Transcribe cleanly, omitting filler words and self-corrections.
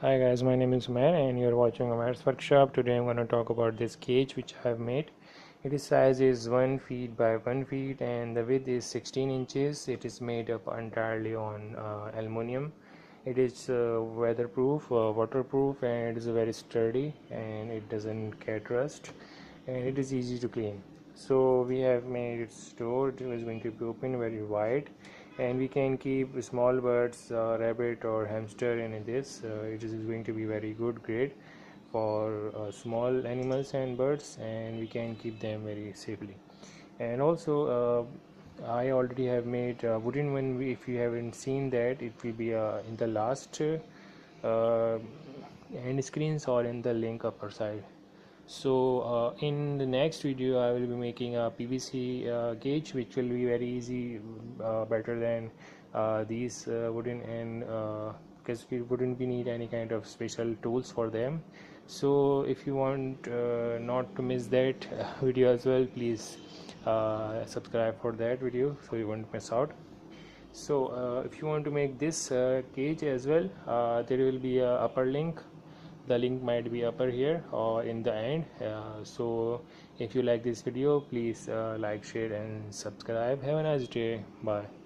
Hi guys, my name is Umair and you're watching Umair's workshop. Today I'm going to talk about this cage which I have made. Its size is 1 feet by 1 feet and the width is 16 inches. It is made up entirely on aluminium. It is weatherproof, waterproof, and it is very sturdy and it doesn't get rust and it is easy to clean. So we have made its door. It is going to be open very wide and we can keep small birds, rabbit or hamster in this. It is going to be very good grade for small animals and birds, and we can keep them very safely. And also I already have made wooden one. If you haven't seen that, it will be in the last end screens or in the link upper side. So in the next video I will be making a PVC gauge which will be very easy, better than these wooden, and because we wouldn't be need any kind of special tools for them. So if you want not to miss that video as well, please subscribe for that video so you won't miss out. So if you want to make this cage as well, there will be a upper link. The link might be upper here or in the end. So if you like this video, please like, share and subscribe. Have a nice day. Bye.